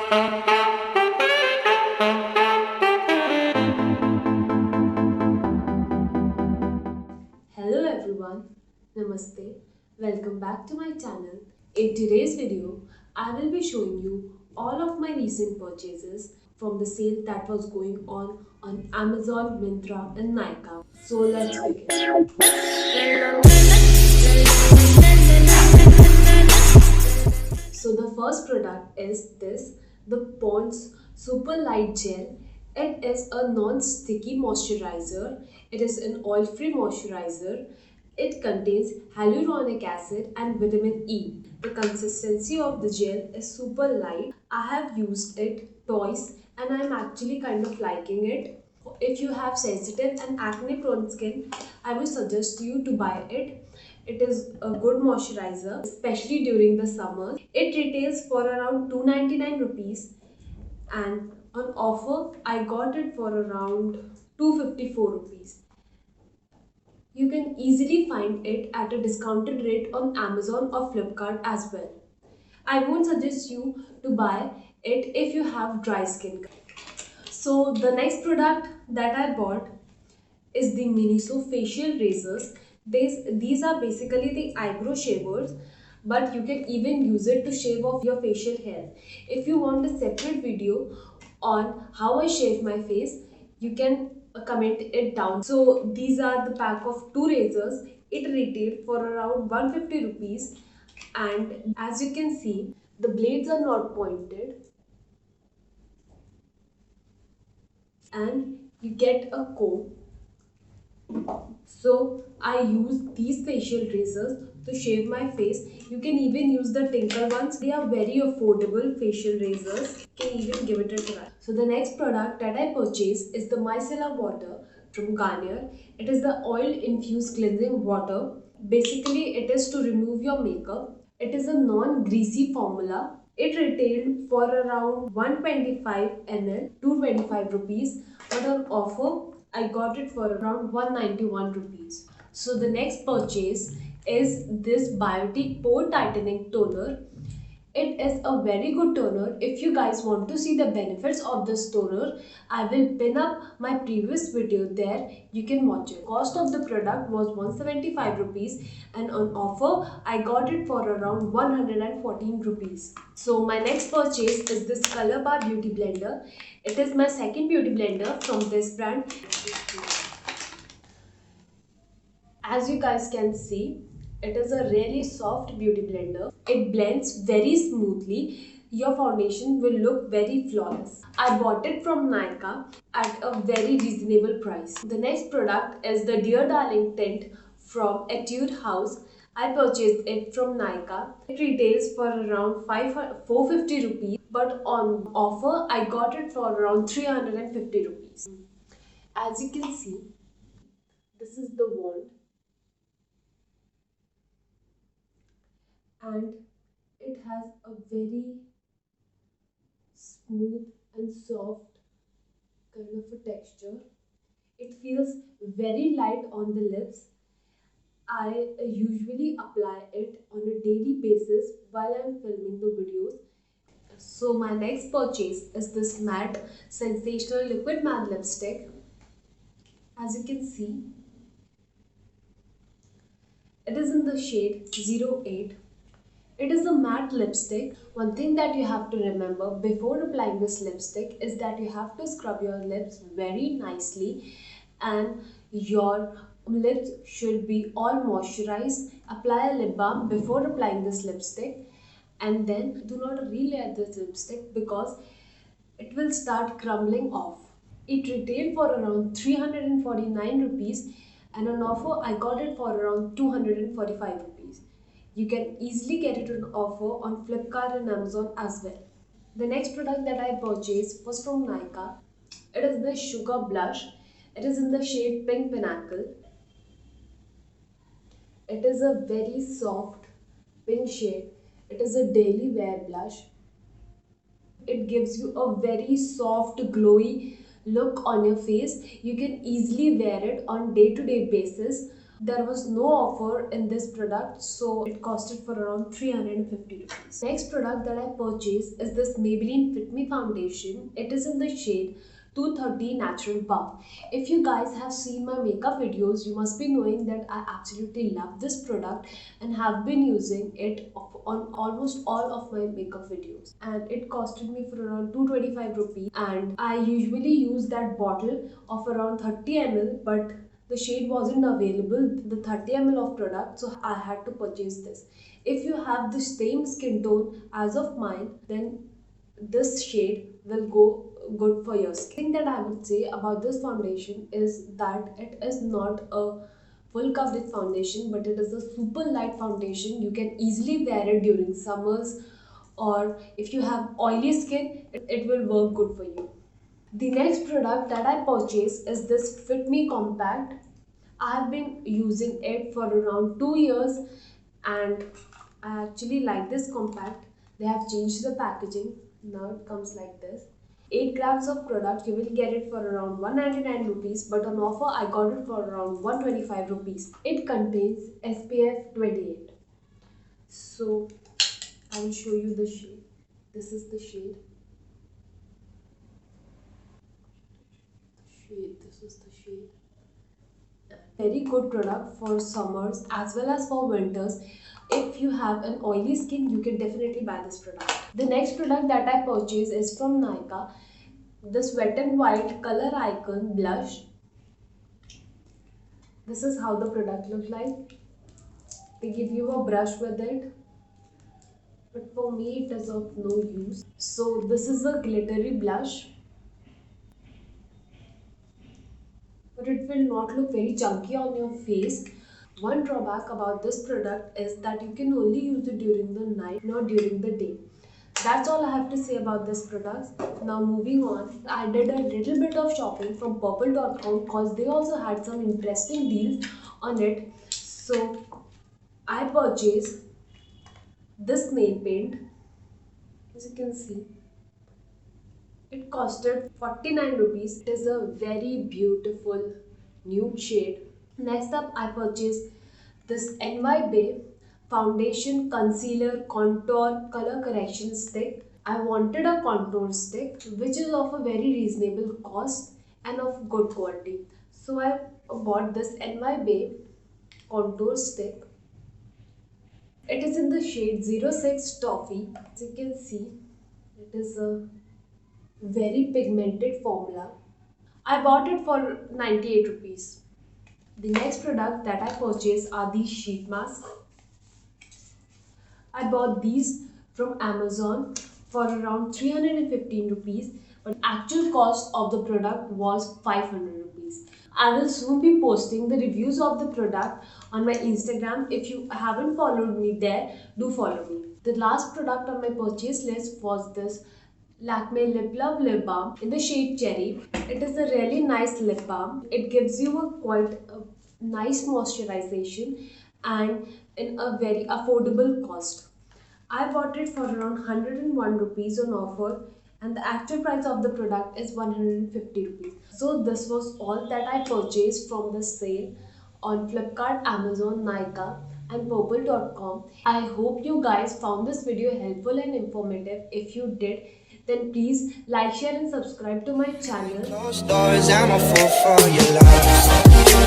Hello everyone, Namaste, welcome back to my channel. In today's video, I will be showing you all of my recent purchases from the sale that was going on Amazon, Myntra and Nykaa. So let's begin. So the first product is this, the Pond's Super Light Gel. It is a non-sticky moisturizer. It is an oil-free moisturizer. It contains hyaluronic acid and vitamin E. The consistency of the gel is super light. I have used it twice and I am actually kind of liking it. If you have sensitive and acne prone skin, I would suggest you to buy it. It is a good moisturizer, especially during the summer. It retails for around 299 rupees and on offer I got it for around 254 rupees. You can easily find it at a discounted rate on Amazon or Flipkart as well. I won't suggest you to buy it if you have dry skin. So the next product that I bought is the Miniso facial razors. These are basically the eyebrow shavers, but you can even use it to shave off your facial hair. If you want a separate video on how I shave my face, you can comment it down. So these are the pack of two razors. It retailed for around 150 rupees, and as you can see, the blades are not pointed and you get a comb. So I use these facial razors to shave my face. You can even use the Tinker ones. They are very affordable facial razors. You can even give it a try. So the next product that I purchased is the micellar water from Garnier. It is the oil infused cleansing water. Basically, it is to remove your makeup. It is a non-greasy formula. It retailed for around 125 ml, 225 rupees, but on offer I got it for around 191 rupees. So the next purchase is this Biotique Pore Tightening Toner. It is a very good toner. If you guys want to see the benefits of this toner, I will pin up my previous video there. You can watch it. Cost of the product was 175 rupees and on offer I got it for around 114 rupees. So my next purchase is this Color Bar Beauty Blender. It is my second beauty blender from this brand. As you guys can see, it is a really soft beauty blender. It blends very smoothly. Your foundation will look very flawless. I bought it from Nykaa at a very reasonable price. The next product is the Dear Darling tint from Etude House. I purchased it from Nykaa. It retails for around 450 rupees, but on offer I got it for around 350 rupees. As you can see, this is the wand and it has a very smooth and soft kind of a texture. It feels very light on the lips. I usually apply it on a daily basis while I'm filming the videos. So my next purchase is this matte sensational liquid matte lipstick. As you can see, it is in the shade 08. It is a matte lipstick. One thing that you have to remember before applying this lipstick is that you have to scrub your lips very nicely and your lips should be all moisturized. Apply a lip balm before applying this lipstick and then do not relayer this lipstick because it will start crumbling off. It retailed for around 349 rupees and on offer I got it for around 245 rupees. You can easily get it on offer on Flipkart and Amazon as well. The next product that I purchased was from Nykaa. It is the Sugar Blush. It is in the shade Pink Pinnacle. It is a very soft pink shade. It is a daily wear blush. It gives you a very soft, glowy look on your face. You can easily wear it on day-to-day basis There was no offer in this product, so it costed for around 350 rupees. Next product that I purchased is this Maybelline Fit Me foundation. It is in the shade 230 Natural Buff. If you guys have seen my makeup videos, you must be knowing that I absolutely love this product and have been using it on almost all of my makeup videos. And it costed me for around 225 rupees. And I usually use that bottle of around 30 ml, but the shade wasn't available, the 30 ml of product, so I had to purchase this. If you have the same skin tone as of mine, then this shade will go good for your skin. Thing that I would say about this foundation is that it is not a full coverage foundation, but it is a super light foundation. You can easily wear it during summers, or if you have oily skin, it will work good for you. The next product that I purchased is this Fit Me Compact. I've been using it for around 2 years and I actually like this compact. They have changed the packaging. Now it comes like this. 8 grams of product, you will get it for around 199 rupees, but on offer I got it for around 125 rupees. It contains SPF 28. So I will show you the shade. This is the shade. This is the shade. Very good product for summers as well as for winters. If you have an oily skin, you can definitely buy this product. The next product that I purchased is from Nykaa. This Wet n Wild Color Icon Blush. This is how the product looks like. They give you a brush with it, but for me it is of no use. So this is a glittery blush, but it will not look very chunky on your face. One drawback about this product is that you can only use it during the night, not during the day. That's all I have to say about this product. Now moving on, I did a little bit of shopping from purple.com because they also had some interesting deals on it. So I purchased this nail paint. As you can see, it costed 49 rupees. It is a very beautiful nude shade. Next up, I purchased this NY Bay foundation concealer contour color correction stick. I wanted a contour stick which is of a very reasonable cost and of good quality. So I bought this NY Bay contour stick. It is in the shade 06 Toffee. As you can see, it is a very pigmented formula. I bought it for 98 rupees. The next product that I purchased are these sheet masks. I bought these from Amazon for around 315 rupees, but actual cost of the product was 500 rupees. I will soon be posting the reviews of the product on my Instagram. If you haven't followed me there, do follow me. The last product on my purchase list was this Lakme Lip Love Lip Balm in the shade Cherry. It is a really nice lip balm. It gives you a quite a nice moisturization and in a very affordable cost. I bought it for around 101 rupees on offer and the actual price of the product is 150 rupees. So this was all that I purchased from the sale on Flipkart, Amazon, Nykaa and purple.com. I hope you guys found this video helpful and informative. If you did, then please like, share and subscribe to my channel. Closed doors, I'm a fool for your love.